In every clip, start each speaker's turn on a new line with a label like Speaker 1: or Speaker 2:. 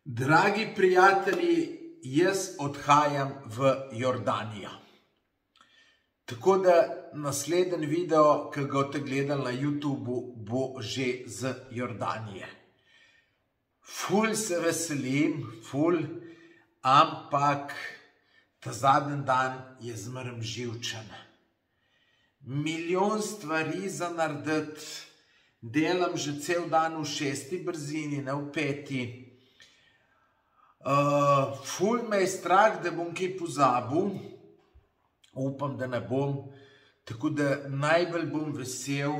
Speaker 1: Dragi prijatelji, jaz odhajam v Jordanijo. Tako da naslednji video, ki ga boste gledali na YouTubu, bo že z Jordanije. Ful se veselim, ampak ta zadnji dan je zmeraj živčen. Milijon stvari za narediti, delam že cel dan v 6. brzini, ne v 5. Ful me je strah, da bom kaj pozabil, upam, da ne bom, tako da najbolj bom vesel,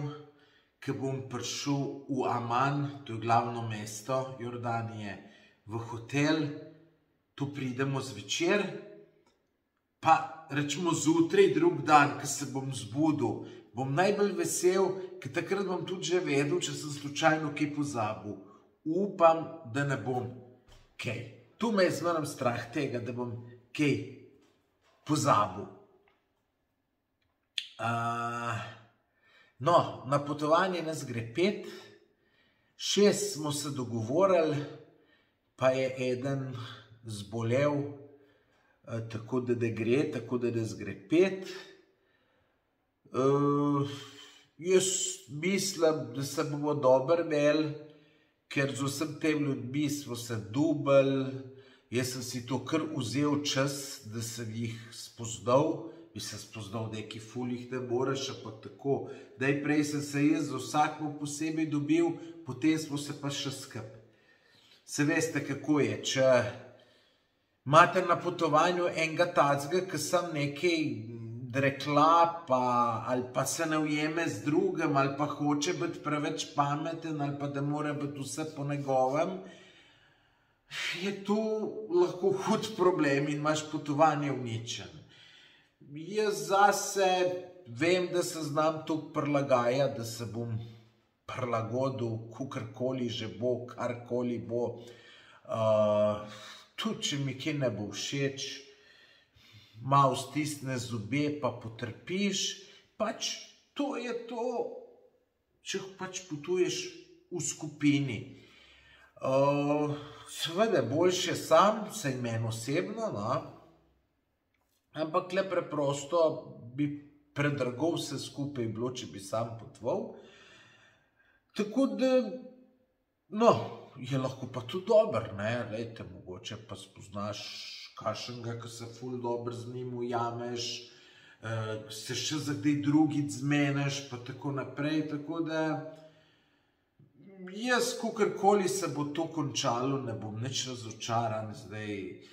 Speaker 1: ko bom prišel v Aman, to je glavno mesto Jordanije, v hotel, tu pridemo zvečer, pa rečemo zjutraj, drug dan, ko se bom zbudil, bom najbolj vesel, ker takrat bom tudi že vedel, če sem slučajno kaj pozabil. Upam, da ne bom kaj. Tu me je zmeraj strah tega, da bom kaj pozabil. No, na potovanje nas gre 5, 6 smo se dogovorili, pa je eden zbolel, tako da gre, tako da nas gre 5. Jaz mislim, da se bomo dobro imeli, ker z vsem tem ljudmi smo se dubali, jaz sem si to kar vzel čas, da sem jih spoznal, bi se spoznal nekaj fulih, ne moreš, ampak tako, najprej sem se jaz z vsakom posebej dobil, potem smo se pa še skupaj. Se veste, kako je, če imate na potovanju enega tacga, ki sem nekaj rekla, ali pa se ne ujeme z drugim, ali pa hoče biti preveč pameten, ali pa da mora biti vse po njegovem, je to lahko hud problem in imaš potovanje uničen. Jaz zase vem, da se znam to prilagajati, da se bom prilagodil, kakorkoli že bo, karkoli bo. Tudi, če mi kaj ne bo všeč, malo stisne zobe, pa potrpiš, pač to je to, če pač potuješ v skupini. Seveda, boljše sam, saj meni osebno, ampak le preprosto bi predrago vse skupaj bilo, če bi sam potoval. Tako da, je lahko pa tudi dobro, ne, lejte, mogoče pa spoznaš kakšnega, ki se ful dobro z njim ujameš, se še za kdaj drugič zmeneš, pa tako naprej, tako da jaz, kakorkoli se bo to končalo, ne bom nič razočaran, zdaj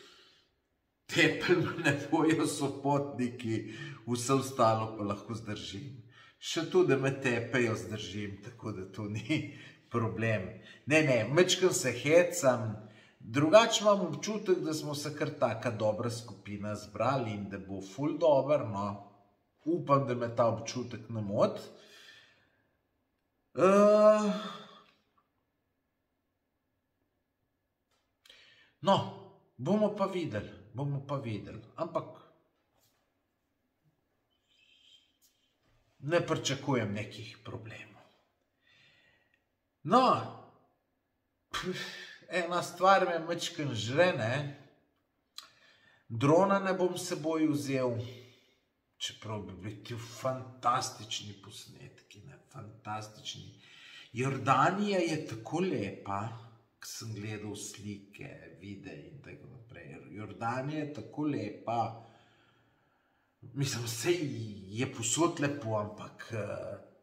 Speaker 1: tepelj me ne bojo sopotniki, vse ostalo pa lahko zdržim. Še to, da me tepejo, zdržim, tako da to ni problem. Ne, majčkeno se hecam, drugače imam občutek, da smo se kar taka dobra skupina zbrali in da bo ful dober, upam, da me ta občutek ne moti. Bomo pa videli, ampak ne pričakujem nekih problemov. Ena stvar me majčkeno žre, drona ne bom s seboj vzel, čeprav bi bili ti fantastični posnetki, fantastični. Jordanija je tako lepa, ko sem gledal slike, videe in tako naprej. Jordanija je tako lepa, mislim, saj je povsod lepo, ampak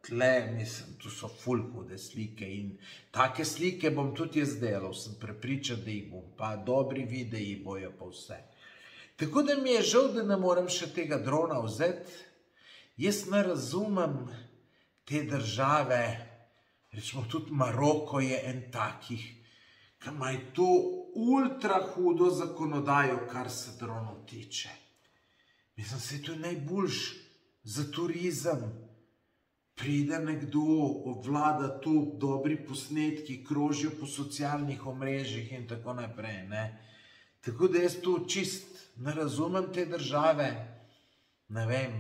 Speaker 1: tle, mislim, tu so ful hude slike in take slike bom tudi jaz delal, sem prepričan, da jih bom, pa dobri videi bojo pa vse. Tako da mi je žal, da ne morem še tega drona vzeti. Jaz ne razumem te države, rečemo tudi Maroko je en takih, ki ima to ultra hudo zakonodajo, kar se dronov tiče. Mislim, se to je najboljš za turizem. Pride nekdo, obvlada to, dobri posnetki, krožijo po socialnih omrežjih in tako naprej. Tako da jaz to čist ne razumem te države. Ne vem,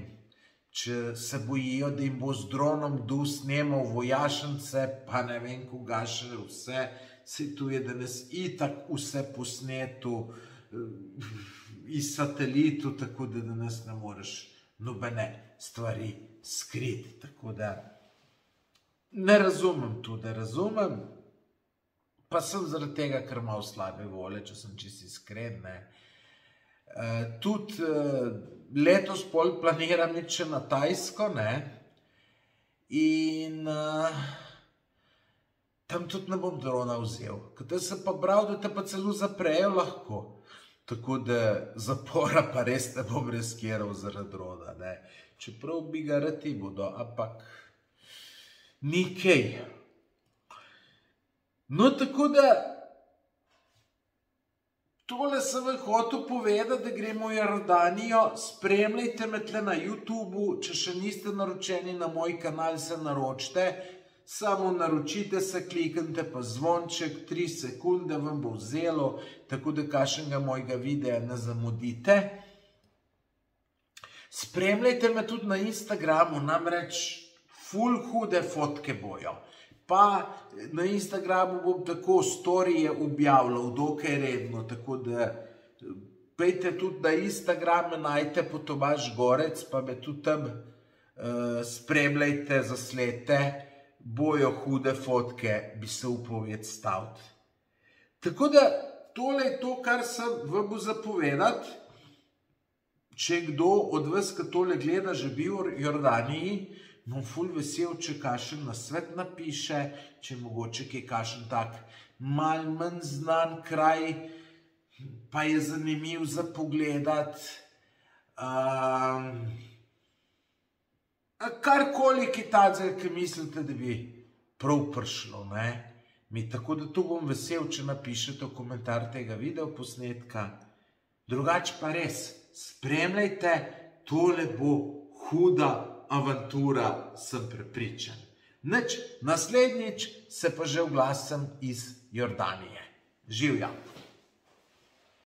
Speaker 1: če se bojijo, da jim bo z dronom kdo snemal vojašnice, pa ne vem koga še vse. se tu je danes itak vse posneto iz satelitu, tako da danes ne moreš nobene stvari skriti. Tako da ne razumem tudi, razumem, pa sem zaradi tega, ker malo slabe volje, če sem čisto iskren, ne. Tudi letos pol planiram iti še na Tajsko, ne, in tam tudi ne bom drona vzel, ker te sem pa bral, da te pa celo zaprejo lahko, tako da zapora pa res ne bom riskiral zaradi drona, ne, čeprav bi ga rad bodo, ampak ni kaj. No, tako da tole sem vam hotel povedati, da gremo v Jordanijo. Spremljajte me tle na YouTubeu, če še niste naročeni na moj kanal, se naročite. Samo naročite se, kliknite pa zvonček, 3 sekunde vam bo vzelo, tako da kakšnega mojega videa ne zamudite. Spremljajte me tudi na Instagramu, namreč ful hude fotke bojo. Pa na Instagramu bom tako storije objavljal, dokaj redno, tako da pejte tudi na Instagram, me najte po Tomaž Gorec, pa me tudi tam spremljajte, zasledite, bojo hude fotke, bi se upal staviti. Tako da tole je to, kar sem vam bo zapovedati. Če kdo od vas, ki tole gleda, že bil v Jordaniji, bom ful vesel, če kakšen nasvet napiše, če mogoče kaj kakšen tak malo manj znan kraj, pa je zanimiv za pogledati. Karkoli kaj takega, ki mislite, da bi prav prišlo, ne? Tako da tu bom vesel, če napišete v komentar tega videoposnetka. Drugače pa res, spremljajte, tole bo huda avantura, sem prepričan. Nič, naslednjič se pa že oglasim iz Jordanije. Živja!